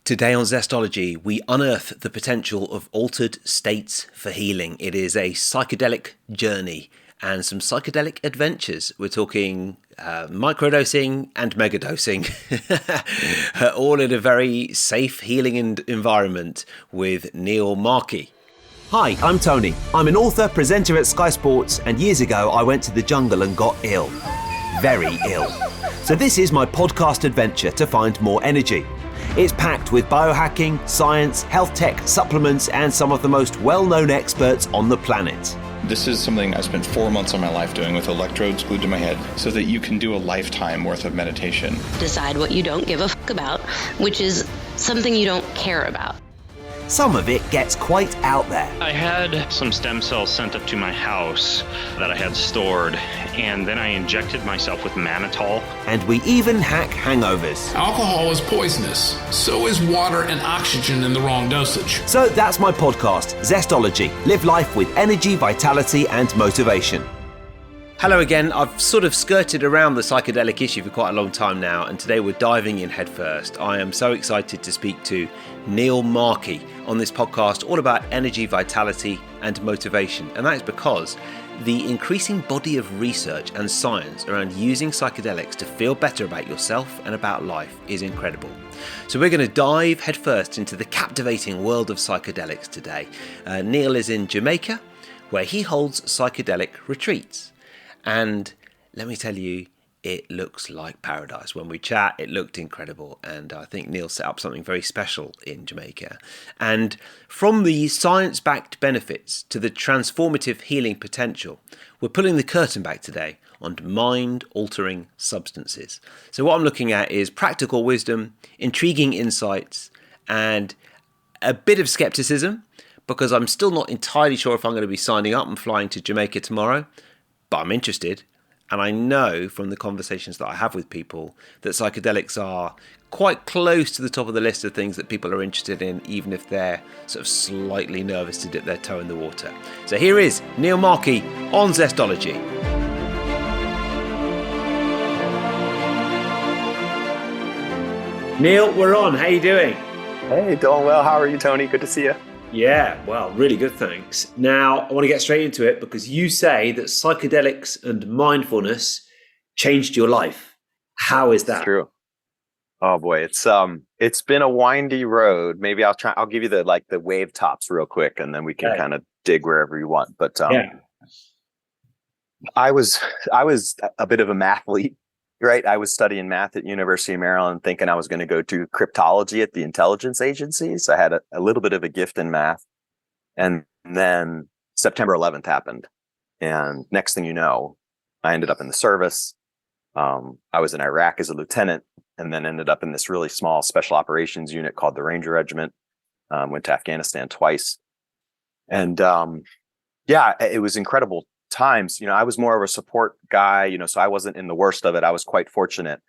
Today on Zestology, we unearth the potential of altered states for healing. It is a psychedelic journey and some psychedelic adventures. We're talking microdosing and megadosing, all in a very safe, healing environment with Neil Markey. Hi, I'm Tony. I'm an author, presenter at Sky Sports, and years ago I went to the jungle and got ill. Very ill. So this is my podcast adventure to find more energy. It's packed with biohacking, science, health tech, supplements, and some of the most well-known experts on the planet. This is something I spent 4 months of my life doing with electrodes glued to my head so that you can do a lifetime worth of meditation. Decide what you don't give a fuck about, which is something you don't care about. Some of it gets quite out there. I had some stem cells sent up to my house that I had stored, and then I injected myself with mannitol. And we even hack hangovers. Alcohol is poisonous. So is water and oxygen in the wrong dosage. So that's my podcast, Zestology. Live life with energy, vitality, and motivation. Hello again. I've sort of skirted around the psychedelic issue for quite a long time now, and today we're diving in headfirst. I am so excited to speak to Neil Markey on this podcast all about energy, vitality, and motivation. And that is because the increasing body of research and science around using psychedelics to feel better about yourself and about life is incredible. So we're going to dive headfirst into the captivating world of psychedelics today. Neil is in Jamaica, where he holds psychedelic retreats. And let me tell you, it looks like paradise. When we chat, it looked incredible. And I think Neil set up something very special in Jamaica. And from the science-backed benefits to the transformative healing potential, we're pulling the curtain back today on mind-altering substances. So what I'm looking at is practical wisdom, intriguing insights, and a bit of skepticism, because I'm still not entirely sure if I'm going to be signing up and flying to Jamaica tomorrow. But I'm interested, and I know from the conversations that I have with people that psychedelics are quite close to the top of the list of things that people are interested in, even if they're sort of slightly nervous to dip their toe in the water. So here is Neil Markey on Zestology. Neil, we're on. How you doing? Hey, doing well. How are you, Tony? Good to see you. Yeah, well, really good, thanks. Now, I want to get straight into it because you say that psychedelics and mindfulness changed your life. How is that? It's true. Oh boy, it's been a windy road. Maybe I'll give you the wave tops real quick, and then we can kind of dig wherever you want. But I was a bit of a mathlete. Right. I was studying math at University of Maryland, thinking I was going to go do cryptology at the intelligence agencies. I had a little bit of a gift in math. And then September 11th happened. And next thing you know, I ended up in the service. I was in Iraq as a lieutenant, and then ended up in this really small special operations unit called the Ranger Regiment. Went to Afghanistan twice. And it was incredible times. I was more of a support guy, so I wasn't in the worst of it. I was quite fortunate.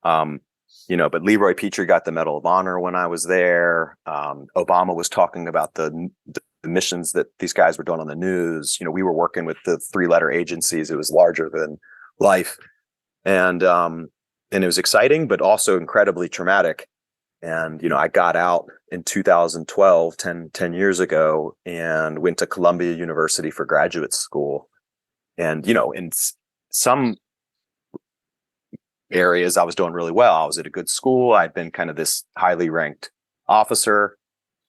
But Leroy Petrie got the Medal of Honor when I was there. Obama was talking about the missions that these guys were doing on the news. We were working with the 3-letter agencies. It was larger than life. And it was exciting, but also incredibly traumatic. And, I got out in 2012, 10 years ago, and went to Columbia University for graduate school. And, in some areas, I was doing really well. I was at a good school. I'd been kind of this highly ranked officer,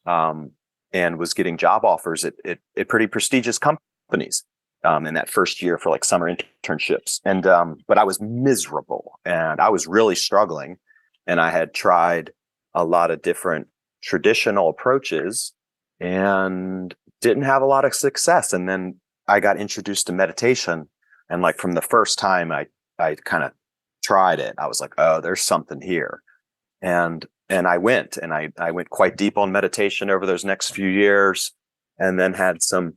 and was getting job offers at pretty prestigious companies in that first year for summer internships. And but I was miserable, and I was really struggling. And I had tried a lot of different traditional approaches and didn't have a lot of success. And then I got introduced to meditation, and from the first time I kind of tried it, I was like, oh, there's something here. And I went quite deep on meditation over those next few years, and then had some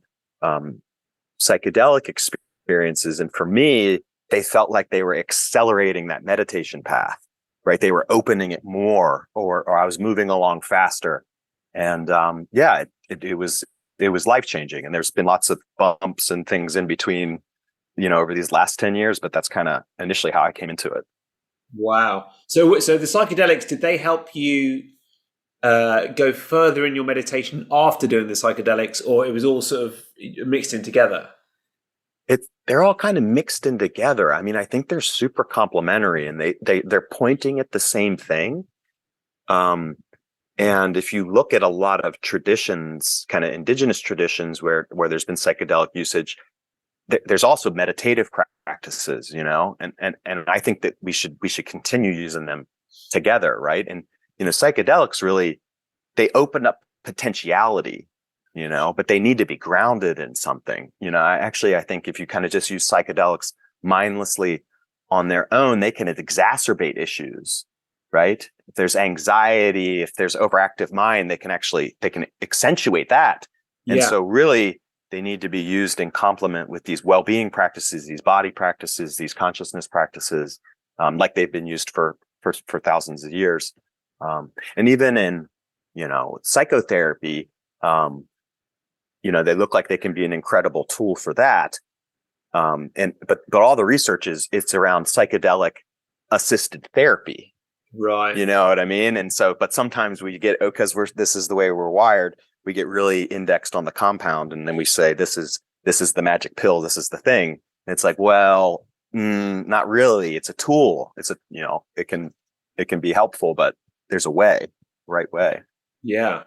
psychedelic experiences. And for me, they felt like they were accelerating that meditation path, right? They were opening it more, or I was moving along faster. And it was life-changing. And there's been lots of bumps and things in between, over these last 10 years, but that's kind of initially how I came into it. Wow. So the psychedelics, did they help you go further in your meditation after doing the psychedelics, or it was all sort of mixed in together? They're all kind of mixed in together. I mean, I think they're super complementary, and they're pointing at the same thing. And if you look at a lot of traditions, kind of indigenous traditions where there's been psychedelic usage, there's also meditative practices, and I think that we should continue using them together, right? And psychedelics really, they open up potentiality, but they need to be grounded in something. I think if you kind of just use psychedelics mindlessly on their own, they can exacerbate issues, right? If there's anxiety, if there's overactive mind, they can accentuate that. And so really, they need to be used in complement with these well-being practices, these body practices, these consciousness practices, like they've been used for thousands of years. And even in, psychotherapy, they look like they can be an incredible tool for that. But all the research it's around psychedelic assisted therapy. Right. You know what I mean? And so, but sometimes we get, because this is the way we're wired, we get really indexed on the compound, and then we say, this is the magic pill. This is the thing. And it's like, well, not really. It's a tool. It can be helpful, but there's a right way. Yeah.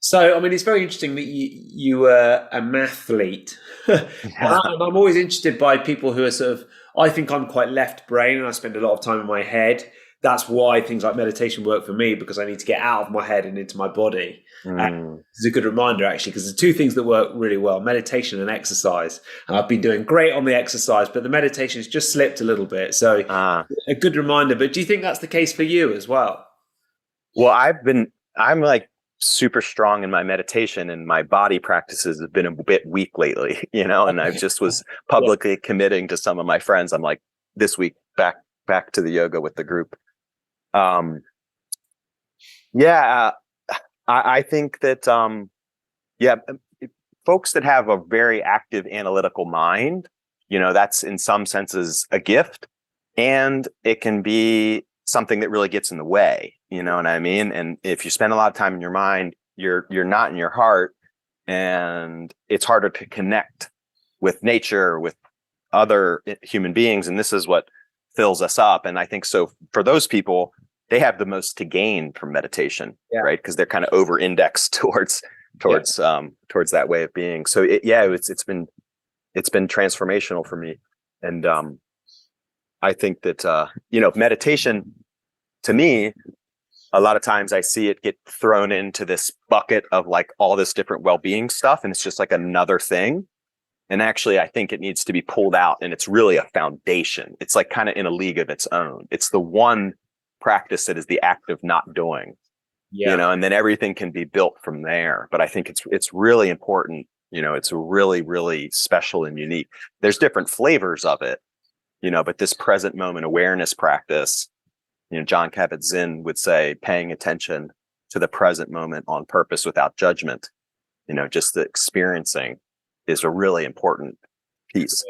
So, I mean, it's very interesting that you were a mathlete. And I'm always interested by people who are sort of, I think I'm quite left brain and I spend a lot of time in my head. That's why things like meditation work for me, because I need to get out of my head and into my body. It's a good reminder, actually, because the two things that work really well, meditation and exercise. And I've been doing great on the exercise, but the meditation has just slipped a little bit. So a good reminder. But do you think that's the case for you as well? Well, I'm like super strong in my meditation, and my body practices have been a bit weak lately, and I just was publicly committing to some of my friends. I'm like, this week back to the yoga with the group. I think that, folks that have a very active analytical mind, that's in some senses a gift, and it can be something that really gets in the way, you know what I mean? And if you spend a lot of time in your mind, you're not in your heart, and it's harder to connect with nature, with other human beings. And this is what fills us up. And I think so for those people, they have the most to gain from meditation, right? Because they're kind of over-indexed towards that way of being. So it's been transformational for me. And I think that meditation, to me, a lot of times I see it get thrown into this bucket of like all this different well-being stuff, and it's just like another thing. And actually, I think it needs to be pulled out, and it's really a foundation. It's like kind of in a league of its own. It's the one practice that is the act of not doing, and then everything can be built from there. But I think it's really important. It's really, really special and unique. There's different flavors of it, but this present moment awareness practice, John Kabat-Zinn would say, paying attention to the present moment on purpose without judgment, just the experiencing is a really important piece.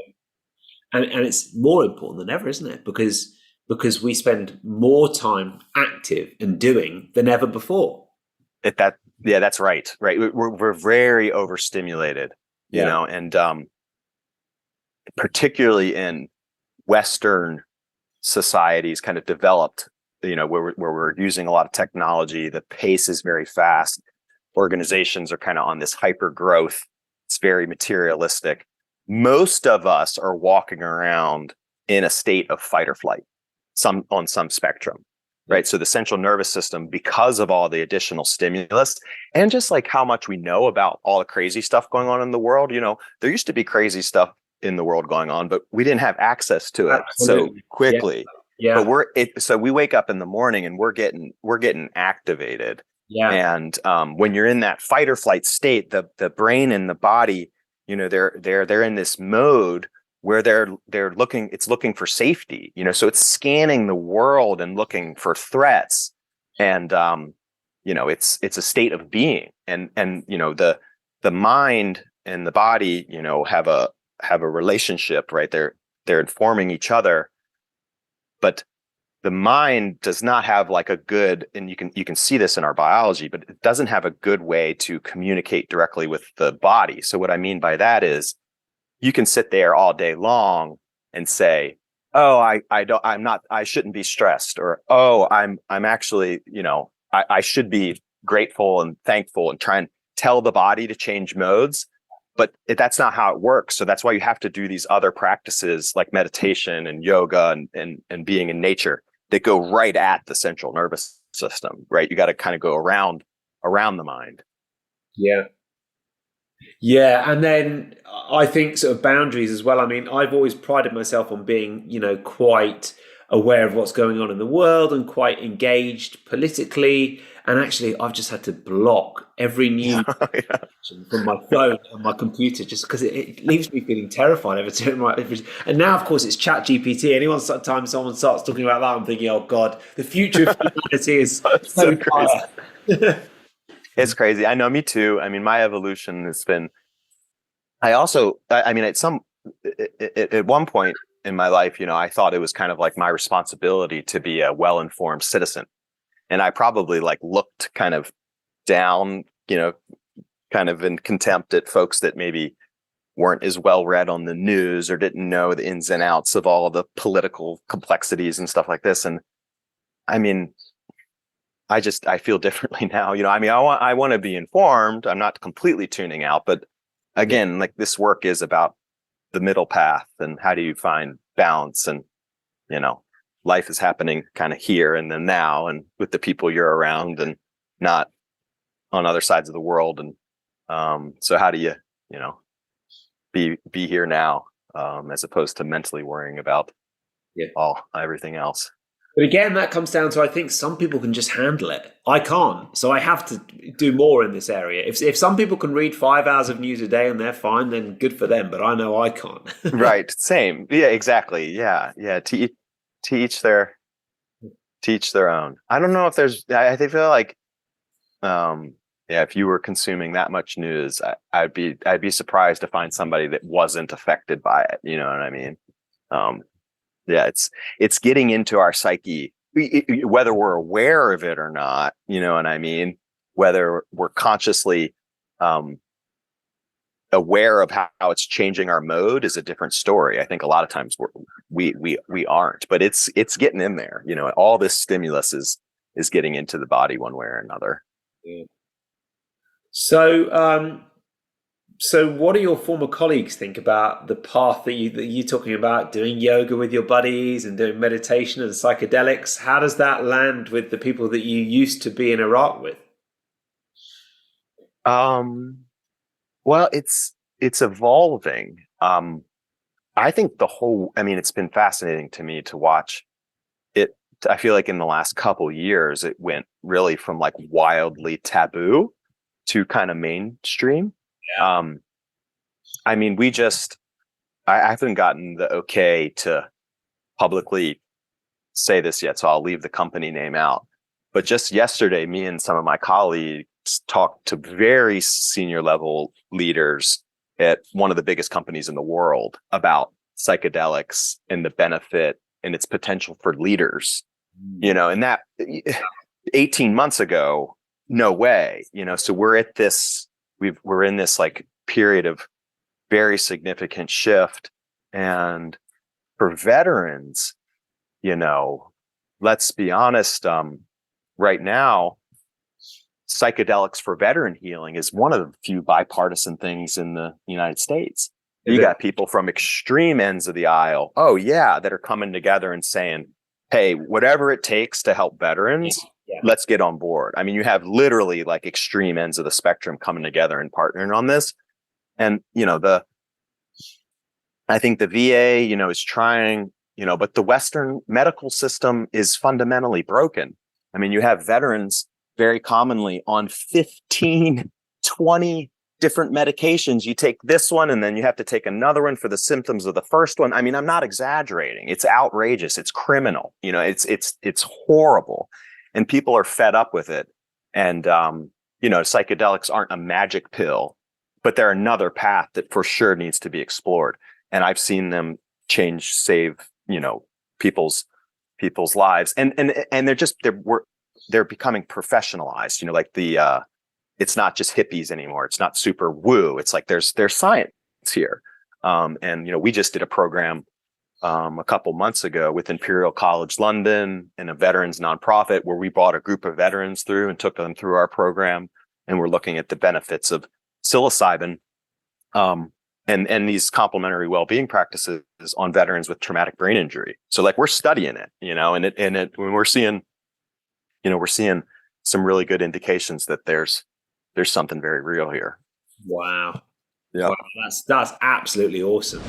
And it's more important than ever, isn't it? Because we spend more time active and doing than ever before. That's right. Right. We're very overstimulated, and particularly in Western societies, kind of developed, where we're using a lot of technology. The pace is very fast. Organizations are kind of on this hyper growth. It's very materialistic. Most of us are walking around in a state of fight or flight, on some spectrum, right? So the central nervous system, because of all the additional stimulus and just like how much we know about all the crazy stuff going on in the world, there used to be crazy stuff in the world going on, but we didn't have access to it so quickly. Yeah. But so we wake up in the morning and we're getting activated. Yeah. And when you're in that fight or flight state, the brain and the body, they're in this mode where they're looking for safety, so it's scanning the world and looking for threats. And it's a state of being. And the mind and the body, have a relationship, right? They're informing each other. But the mind does not have like a good, and you can see this in our biology, but it doesn't have a good way to communicate directly with the body. So what I mean by that is you can sit there all day long and say, oh, I shouldn't be stressed, or, oh, I'm actually, I should be grateful and thankful, and try and tell the body to change modes. But that's not how it works. So that's why you have to do these other practices like meditation and yoga and being in nature that go right at the central nervous system, right? You got to kind of go around the mind. Yeah. Yeah. And then I think sort of boundaries as well. I mean, I've always prided myself on being, quite aware of what's going on in the world and quite engaged politically. And actually, I've just had to block every new notification from my phone and my computer just because it leaves me feeling terrified every time. And now, of course, it's Chat GPT. Time someone starts talking about that, I'm thinking, oh God, the future of humanity is so crazy. It's crazy. I know, me too. I mean, my evolution has been. At one point in my life, I thought it was kind of like my responsibility to be a well-informed citizen. And I probably like looked kind of down, kind of in contempt at folks that maybe weren't as well read on the news or didn't know the ins and outs of all of the political complexities and stuff like this. And I mean, I feel differently now. I want to be informed. I'm not completely tuning out, but again, like this work is about the middle path and how do you find balance, and, life is happening kind of here and then now, and with the people you're around, and not on other sides of the world. And so how do you, be here now, as opposed to mentally worrying about everything else. But again, that comes down to, I think some people can just handle it. I can't. So I have to do more in this area. If some people can read 5 hours of news a day and they're fine, then good for them. But I know I can't. Right. Same. Yeah, exactly. Yeah. Yeah. To each their own. I don't know if I feel like, if you were consuming that much news, I'd be surprised to find somebody that wasn't affected by it. You know what I mean? Yeah, it's getting into our psyche, whether we're aware of it or not. You know what I mean? Whether we're consciously aware of how it's changing our mode is a different story. I think a lot of times we aren't, but it's getting in there. All this stimulus is getting into the body one way or another. Yeah. So what do your former colleagues think about the path that you're talking about, doing yoga with your buddies and doing meditation and psychedelics? How does that land with the people that you used to be in Iraq with? Well, it's evolving. I think it's been fascinating to me to watch it. I feel like in the last couple years, it went really from like wildly taboo to kind of mainstream. Yeah. I haven't gotten the okay to publicly say this yet, so I'll leave the company name out. But just yesterday, me and some of my colleagues talked to very senior level leaders at one of the biggest companies in the world about psychedelics and the benefit and its potential for leaders. And that 18 months ago, no way. So we're in this like period of very significant shift. And for veterans, let's be honest, right now, psychedelics for veteran healing is one of the few bipartisan things in the United States. You got people from extreme ends of the aisle, that are coming together and saying, hey, whatever it takes to help veterans, let's get on board. I mean, you have literally like extreme ends of the spectrum coming together and partnering on this. And, I think the VA, is trying, but the Western medical system is fundamentally broken. I mean, you have veterans very commonly on 15, 20 different medications. You take this one and then you have to take another one for the symptoms of the first one. I mean, I'm not exaggerating. It's outrageous. It's criminal. It's horrible. And people are fed up with it. And, psychedelics aren't a magic pill, but they're another path that for sure needs to be explored. And I've seen them save, people's people's lives. And they're becoming professionalized, like it's not just hippies anymore. It's not super woo. It's like there's science here. And we just did a program a couple months ago with Imperial College London and a veterans nonprofit where we brought a group of veterans through and took them through our program. And we're looking at the benefits of psilocybin and these complementary well-being practices on veterans with traumatic brain injury. So like we're studying it, and when we're seeing some really good indications that there's something very real here. Wow. Yeah. Wow, that's absolutely awesome.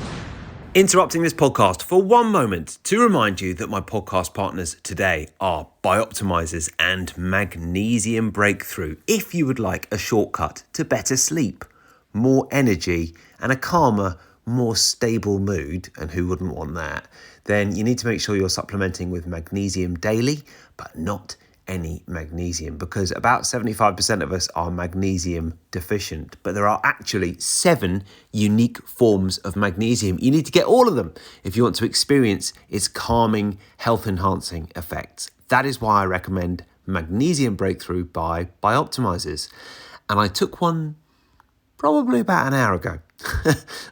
Interrupting this podcast for one moment to remind you that my podcast partners today are Bioptimizers and Magnesium Breakthrough. If you would like a shortcut to better sleep, more energy, and a calmer, more stable mood, and who wouldn't want that, then you need to make sure you're supplementing with magnesium daily, but not any magnesium, because about 75% of us are magnesium deficient, but there are actually 7 unique forms of magnesium. You need to get all of them if you want to experience its calming, health-enhancing effects. That is why I recommend Magnesium Breakthrough by Bioptimizers. And I took one probably about an hour ago.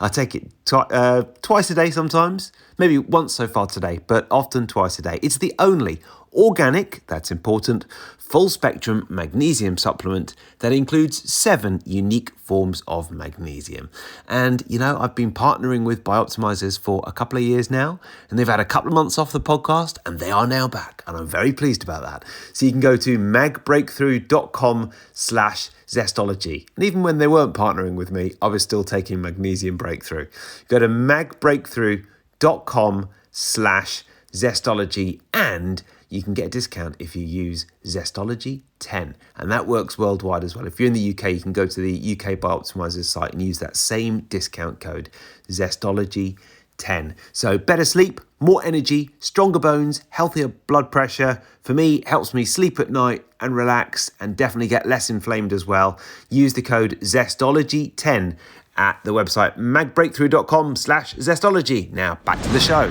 I take it twice a day sometimes, maybe once so far today, but often twice a day. It's the only organic, that's important, full spectrum magnesium supplement that includes 7 unique forms of magnesium. And, I've been partnering with Bioptimizers for a couple of years now, and they've had a couple of months off the podcast, and they are now back, and I'm very pleased about that. So you can go to magbreakthrough.com/zestology. And even when they weren't partnering with me, I was still taking Magnesium Breakthrough. Go to magbreakthrough.com/zestology, and you can get a discount if you use Zestology 10. And that works worldwide as well. If you're in the UK, you can go to the UK Bioptimizers site and use that same discount code, Zestology 10. So better sleep, more energy, stronger bones, healthier blood pressure. For me, it helps me sleep at night and relax and definitely get less inflamed as well. Use the code Zestology 10 at the website magbreakthrough.com/zestology. Now back to the show.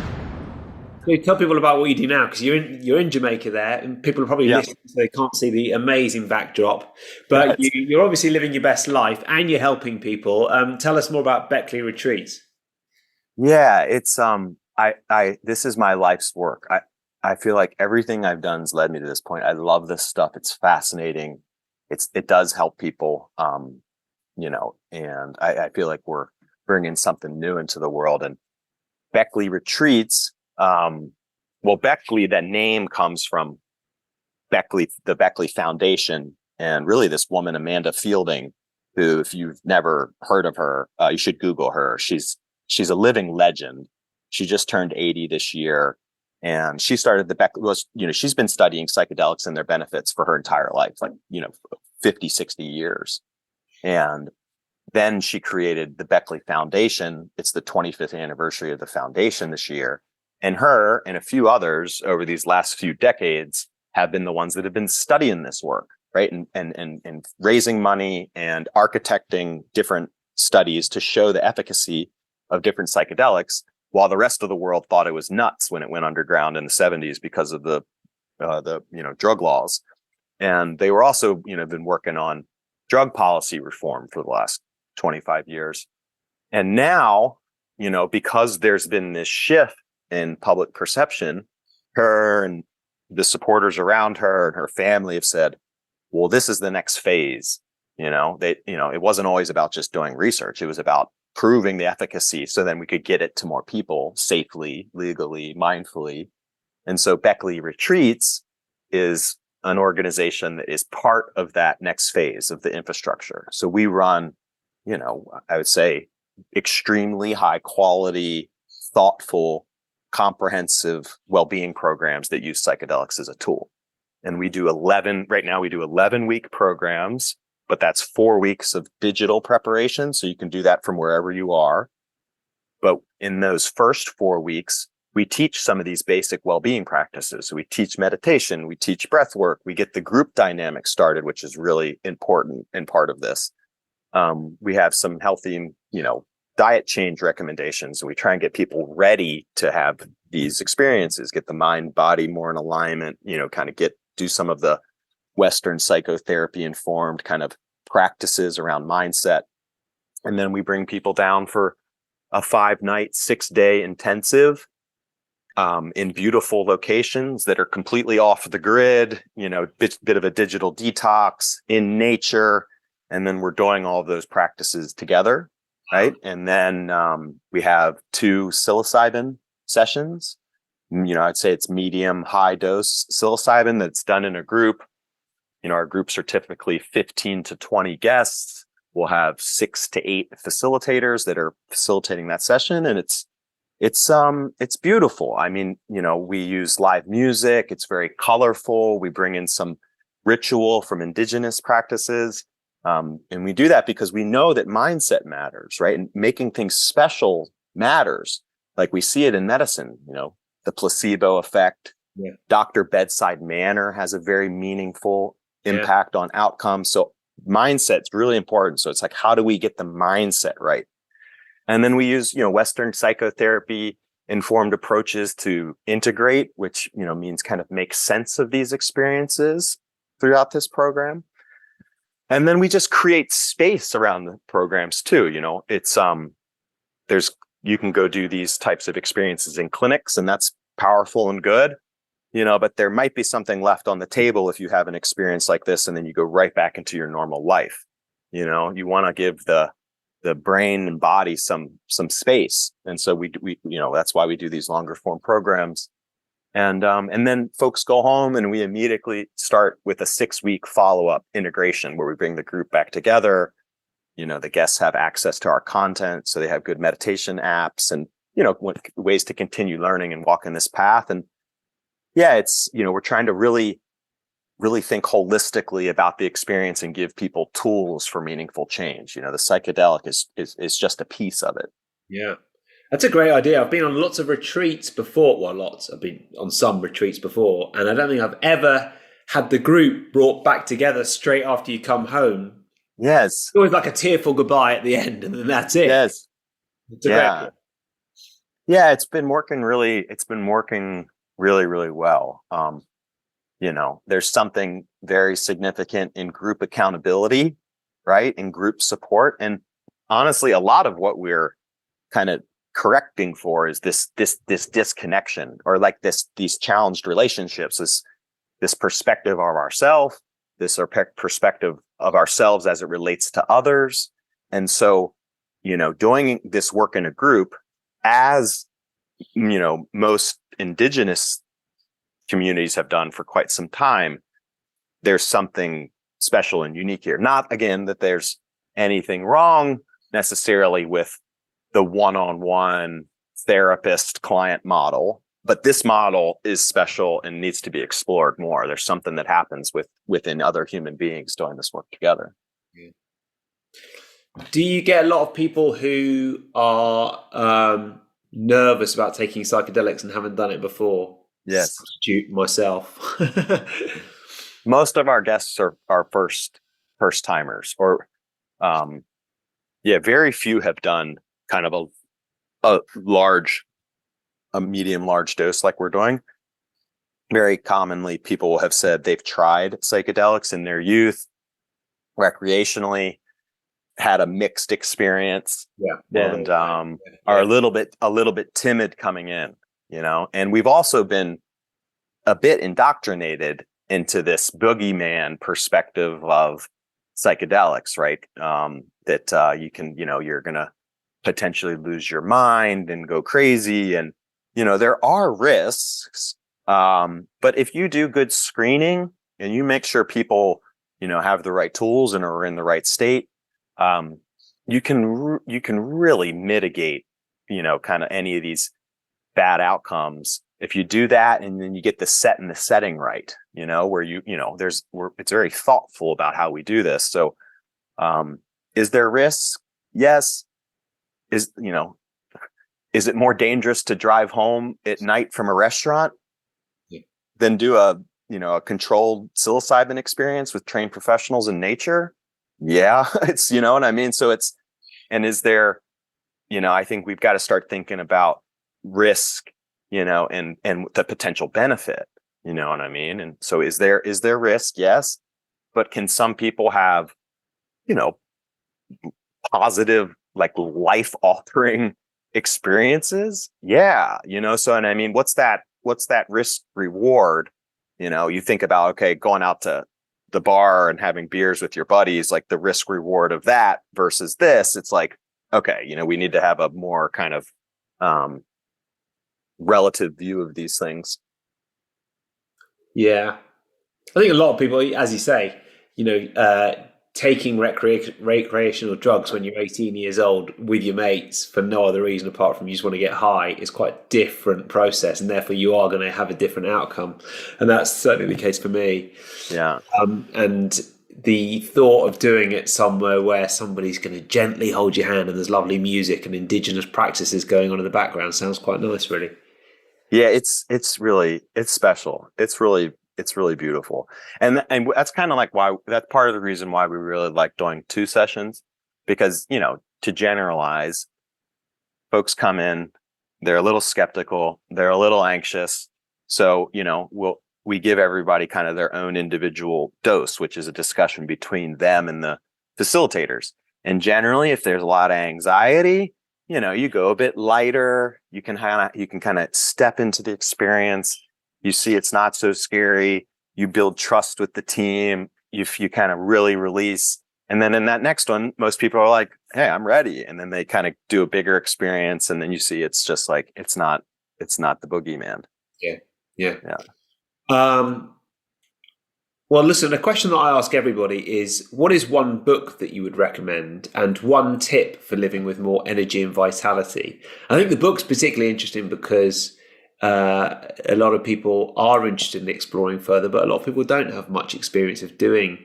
So tell people about what you do now, because you're in Jamaica there, and people are probably listening so they can't see the amazing backdrop. But you're obviously living your best life and you're helping people. Tell us more about Beckley Retreats. Yeah, it's this is my life's work. I feel like everything I've done has led me to this point. I love this stuff. It's fascinating. It does help people, and I feel like we're bringing something new into the world. And Beckley Retreats. Beckley, that name comes from Beckley, the Beckley Foundation, and really this woman, Amanda Fielding, who, if you've never heard of her, you should Google her. She's a living legend. She just turned 80 this year, and she started the Beckley. She's been studying psychedelics and their benefits for her entire life, 50, 60 years. And then she created the Beckley Foundation. It's the 25th anniversary of the foundation this year. And her and a few others over these last few decades have been the ones that have been studying this work, right? And raising money and architecting different studies to show the efficacy of different psychedelics, while the rest of the world thought it was nuts when it went underground in the 70s because of the drug laws. And they were also, been working on drug policy reform for the last 25 years. And now, because there's been this shift in public perception, her and the supporters around her and her family have said, well, this is the next phase. It wasn't always about just doing research. It was about proving the efficacy so then we could get it to more people safely, legally, mindfully. And so Beckley Retreats is an organization that is part of that next phase of the infrastructure. So we run, I would say, extremely high quality, thoughtful, comprehensive well-being programs that use psychedelics as a tool. And we do 11-week programs, but that's 4 weeks of digital preparation. So you can do that from wherever you are. But in those first 4 weeks, we teach some of these basic well-being practices. So we teach meditation, we teach breath work, we get the group dynamic started, which is really important and part of this. We have some healthy, diet change recommendations. And we try and get people ready to have these experiences, get the mind, body more in alignment, kind of do some of the Western psychotherapy informed kind of practices around mindset. And then we bring people down for a 5-night, 6-day intensive in beautiful locations that are completely off the grid, bit of a digital detox in nature. And then we're doing all of those practices together, right? And then we have 2 psilocybin sessions. I'd say it's medium, high dose psilocybin that's done in a group. Our groups are typically 15 to 20 guests. We'll have 6 to 8 facilitators that are facilitating that session. And it's beautiful. I mean, we use live music. It's very colorful. We bring in some ritual from indigenous practices. And we do that because we know that mindset matters, right? And making things special matters. Like we see it in medicine, the placebo effect. Yeah. Doctor bedside manner has a very meaningful impact on outcomes. So mindset's really important. So it's like, how do we get the mindset right? And then we use, Western psychotherapy informed approaches to integrate, which, means kind of make sense of these experiences throughout this program. And then we just create space around the programs too. It's, you can go do these types of experiences in clinics, and that's powerful and good, but there might be something left on the table if you have an experience like this, and then you go right back into your normal life. You want to give the brain and body some space. And so we that's why we do these longer form programs. And then folks go home, and we immediately start with a 6-week follow-up integration where we bring the group back together. The guests have access to our content, so they have good meditation apps and, ways to continue learning and walk in this path. And yeah, it's, we're trying to really think holistically about the experience and give people tools for meaningful change. The psychedelic is just a piece of it. Yeah. That's a great idea. I've been on lots of retreats before. Well, lots. I've been on some retreats before, and I don't think I've ever had the group brought back together straight after you come home. Yes. It's always like a tearful goodbye at the end, and then that's it. Yes. Yeah. Yeah, it's been working really well. There's something very significant in group accountability, right? In group support. And honestly, a lot of what we're kind of correcting for is this disconnection, or like these challenged relationships, this perspective of ourselves, this perspective of ourselves as it relates to others. And so, doing this work in a group, as most indigenous communities have done for quite some time, there's something special and unique here. Not, again, that there's anything wrong necessarily with the one-on-one therapist client model, but this model is special and needs to be explored more. There's something that happens within other human beings doing this work together. Yeah. Do you get a lot of people who are nervous about taking psychedelics and haven't done it before? Yes. Substitute myself. Most of our guests are first timers, or very few have done kind of a medium large dose like we're doing. Very commonly, people have said they've tried psychedelics in their youth, recreationally, had a mixed experience, and are a little bit timid coming in, and we've also been a bit indoctrinated into this boogeyman perspective of psychedelics, right? That you can, you're going to potentially lose your mind and go crazy. And, there are risks. But if you do good screening and you make sure people, have the right tools and are in the right state, you can really mitigate, kind of any of these bad outcomes if you do that, and then you get the setting right, where it's very thoughtful about how we do this. So, is there risk? Yes. Is it more dangerous to drive home at night from a restaurant than do a controlled psilocybin experience with trained professionals in nature? Yeah, it's, what I mean? So is there I think we've got to start thinking about risk, and the potential benefit, you know what I mean? And so is there risk? Yes. But can some people have, positive, like life altering experiences? Yeah. So, and I mean, what's that risk reward? You think about, okay, going out to the bar and having beers with your buddies, like the risk reward of that versus this, it's like, okay, we need to have a more kind of relative view of these things. Yeah. I think a lot of people, as you say, taking recreational drugs when you're 18 years old with your mates for no other reason apart from you just want to get high is quite a different process, and therefore you are going to have a different outcome. And that's certainly the case for me. Yeah. And the thought of doing it somewhere where somebody's going to gently hold your hand and there's lovely music and indigenous practices going on in the background sounds quite nice, really. Yeah, it's special. It's really beautiful. And that's kind of like that's part of the reason why we really like doing 2 sessions, because, to generalize, folks come in, they're a little skeptical, they're a little anxious. So, we give everybody kind of their own individual dose, which is a discussion between them and the facilitators. And generally, if there's a lot of anxiety, you go a bit lighter, you can kind of step into the experience. You see it's not so scary. You build trust with the team. You kind of really release. And then in that next one, most people are like, hey, I'm ready. And then they kind of do a bigger experience. And then you see it's just like, it's not the boogeyman. Yeah. Well, listen, a question that I ask everybody is, what is one book that you would recommend and one tip for living with more energy and vitality? I think the book's particularly interesting because a lot of people are interested in exploring further, but a lot of people don't have much experience of doing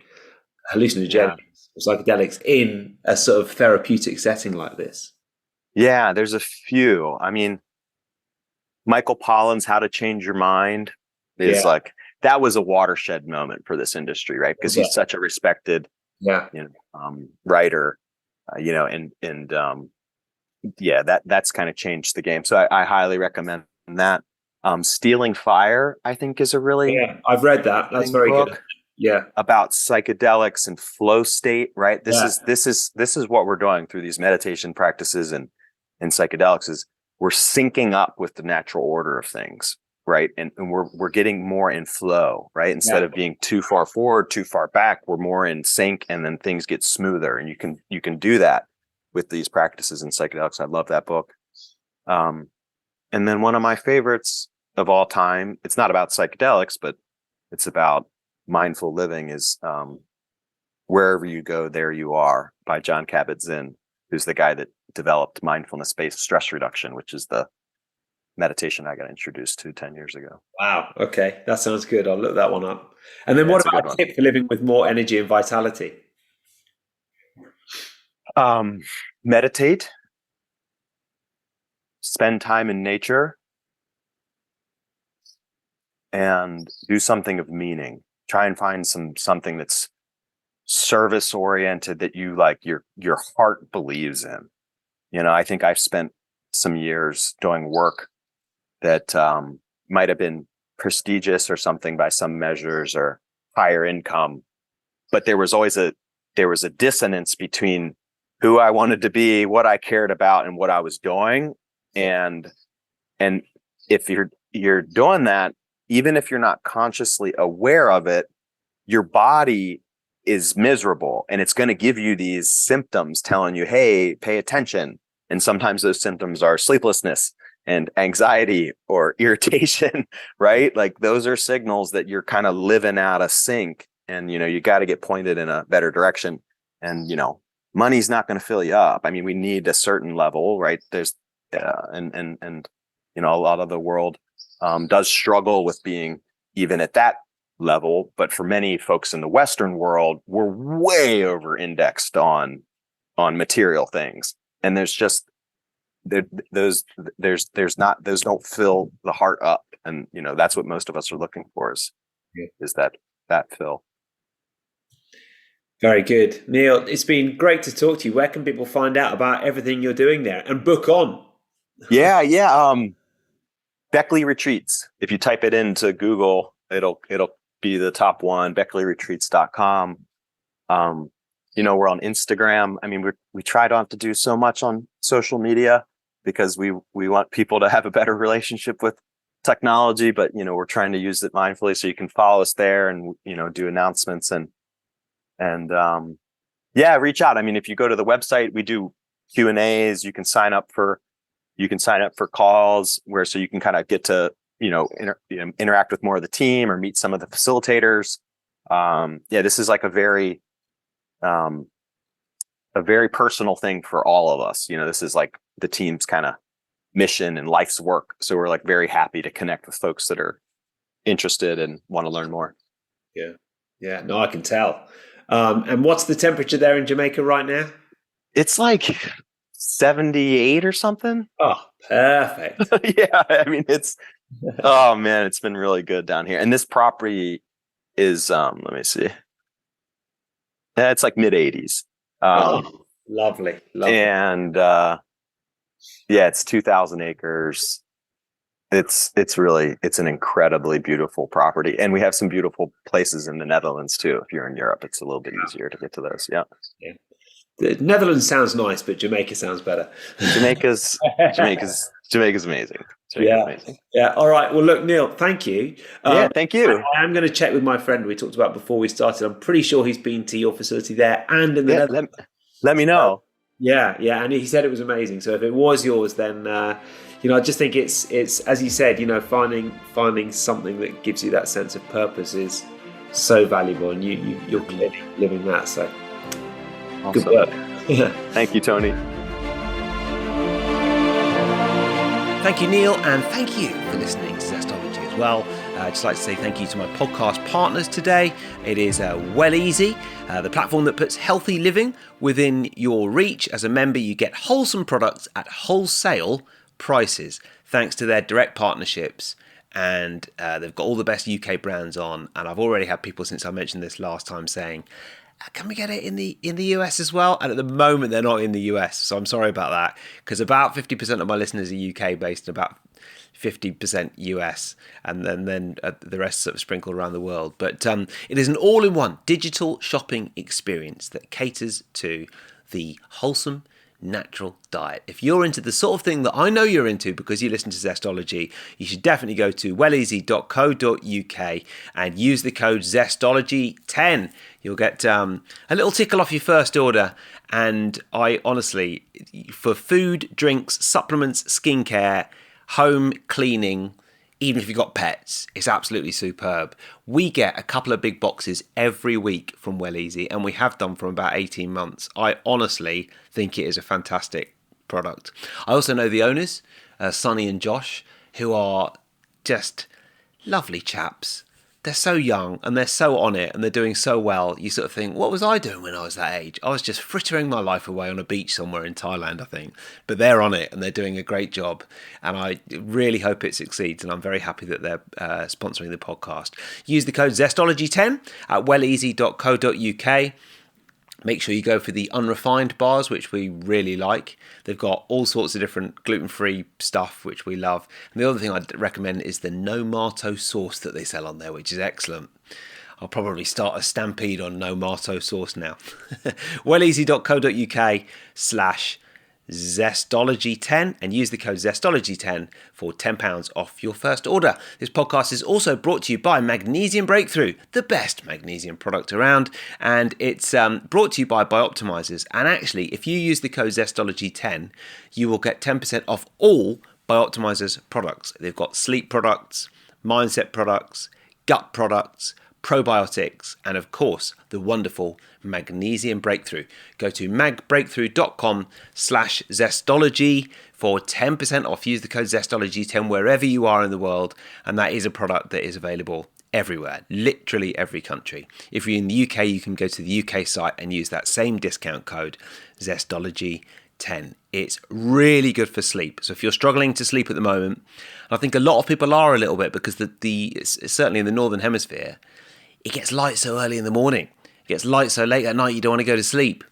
hallucinogenics or psychedelics in a sort of therapeutic setting like this. Yeah, there's a few. I mean, Michael Pollan's How to Change Your Mind is like, that was a watershed moment for this industry, right? Because he's such a respected, writer, that's kind of changed the game. So I highly recommend that. Stealing Fire, I think, is a really I've read that. That's very good. Yeah, about psychedelics and flow state, right? This is what we're doing through these meditation practices and psychedelics is we're syncing up with the natural order of things, right? And we're getting more in flow, right? Instead of being too far forward, too far back, we're more in sync, and then things get smoother. And you can do that with these practices in psychedelics. I love that book. And then one of my favorites of all time, it's not about psychedelics, but it's about mindful living, is Wherever You Go, There You Are by Jon Kabat-Zinn, who's the guy that developed mindfulness-based stress reduction, which is the meditation I got introduced to 10 years ago. Wow. Okay. That sounds good. I'll look that one up. And then what about a tip for living with more energy and vitality? Meditate, spend time in nature, and do something of meaning. Try and find something that's service oriented, that you like, your heart believes in. I think I've spent some years doing work that might have been prestigious or something by some measures, or higher income, but there was a dissonance between who I wanted to be, what I cared about, and what I was doing. And if you're doing that, even if you're not consciously aware of it, your body is miserable, and it's going to give you these symptoms telling you, hey, pay attention. And sometimes those symptoms are sleeplessness and anxiety or irritation, right? Like those are signals that you're kind of living out of sync, and, you got to get pointed in a better direction. And, money's not going to fill you up. I mean, we need a certain level, right? There's, and a lot of the world does struggle with being even at that level. But for many folks in the Western world, we're way over indexed on material things. And there's just, those don't fill the heart up. And, that's what most of us are looking for is that fill. Very good. Neil, it's been great to talk to you. Where can people find out about everything you're doing there and book on? Yeah. Beckley Retreats. If you type it into Google, it'll be the top one, beckleyretreats.com. We're on Instagram. I mean, we try not to do so much on social media because we want people to have a better relationship with technology, but we're trying to use it mindfully. So you can follow us there and do announcements and reach out. I mean, if you go to the website, we do Q&As. You can sign up for calls so you can kind of get to interact with more of the team or meet some of the facilitators. This is like a very personal thing for all of us. This is like the team's kind of mission and life's work. So we're like very happy to connect with folks that are interested and want to learn more. Yeah. No, I can tell. And what's the temperature there in Jamaica right now? It's like 78 or something. Oh, perfect. Yeah. I mean, oh man, it's been really good down here. And this property is, let me see. Yeah, it's like mid 80s. Lovely. And it's 2,000 acres. It's an incredibly beautiful property. And we have some beautiful places in the Netherlands too. If you're in Europe, it's a little bit easier to get to those. Yeah. The Netherlands sounds nice, but Jamaica sounds better. Jamaica's amazing. Amazing. Yeah. All right. Well, look, Neil, thank you. Thank you. I am going to check with my friend we talked about before we started. I'm pretty sure he's been to your facility there and in the Netherlands. Let me know. Yeah. And he said it was amazing. So if it was yours, then I just think it's as you said, finding something that gives you that sense of purpose is so valuable, and you're clearly living that. So awesome. Good work. Thank you, Tony. Thank you, Neil, and thank you for listening to Zestology as well. I'd just like to say thank you to my podcast partners today. It is Well Easy, the platform that puts healthy living within your reach. As a member, you get wholesome products at wholesale prices, thanks to their direct partnerships. And they've got all the best UK brands on. And I've already had people, since I mentioned this last time, saying, can we get it in the US as well? And at the moment, they're not in the US. So I'm sorry about that, because about 50% of my listeners are UK based and about 50% US, and then the rest sort of sprinkled around the world. But it is an all-in-one digital shopping experience that caters to the wholesome, natural diet. If you're into the sort of thing that I know you're into because you listen to Zestology, you should definitely go to welleasy.co.uk and use the code Zestology10. You'll get a little tickle off your first order. And I honestly, for food, drinks, supplements, skincare, home cleaning, even if you've got pets, it's absolutely superb. We get a couple of big boxes every week from Well Easy, and we have done for about 18 months. I honestly think it is a fantastic product. I also know the owners, Sonny and Josh, who are just lovely chaps. They're so young and they're so on it and they're doing so well. You sort of think, what was I doing when I was that age? I was just frittering my life away on a beach somewhere in Thailand, I think. But they're on it and they're doing a great job. And I really hope it succeeds. And I'm very happy that they're sponsoring the podcast. Use the code Zestology10 at welleasy.co.uk. Make sure you go for the unrefined bars, which we really like. They've got all sorts of different gluten-free stuff, which we love. And the other thing I'd recommend is the no-marto sauce that they sell on there, which is excellent. I'll probably start a stampede on no-marto sauce now. welleasy.co.uk/Zestology10 and use the code Zestology10 for £10 off your first order. This podcast is also brought to you by Magnesium Breakthrough, the best magnesium product around, and it's brought to you by Bioptimizers. And actually, if you use the code Zestology10, you will get 10% off all Bioptimizers products. They've got sleep products, mindset products, gut products, probiotics, and of course, the wonderful Magnesium Breakthrough. Go to magbreakthrough.com/Zestology for 10% off. Use the code Zestology10 wherever you are in the world, and that is a product that is available everywhere, literally every country. If you're in the UK, you can go to the UK site and use that same discount code Zestology10. It's really good for sleep. So if you're struggling to sleep at the moment, and I think a lot of people are a little bit, because certainly in the Northern Hemisphere, it gets light so early in the morning. It gets light so late at night you don't want to go to sleep.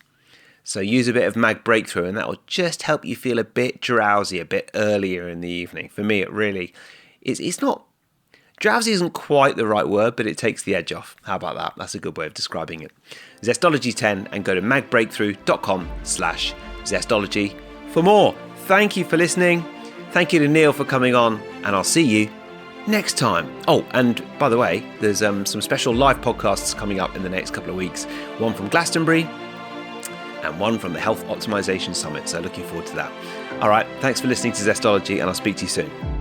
So use a bit of Mag Breakthrough and that will just help you feel a bit drowsy a bit earlier in the evening. For me, it really, it's not, drowsy isn't quite the right word, but it takes the edge off. How about that? That's a good way of describing it. Zestology 10 and go to magbreakthrough.com/zestology for more. Thank you for listening. Thank you to Neil for coming on, and I'll see you next time. Oh, and by the way, there's some special live podcasts coming up in the next couple of weeks. One from Glastonbury and one from the Health Optimization Summit. So looking forward to that. All right, thanks for listening to Zestology, and I'll speak to you soon.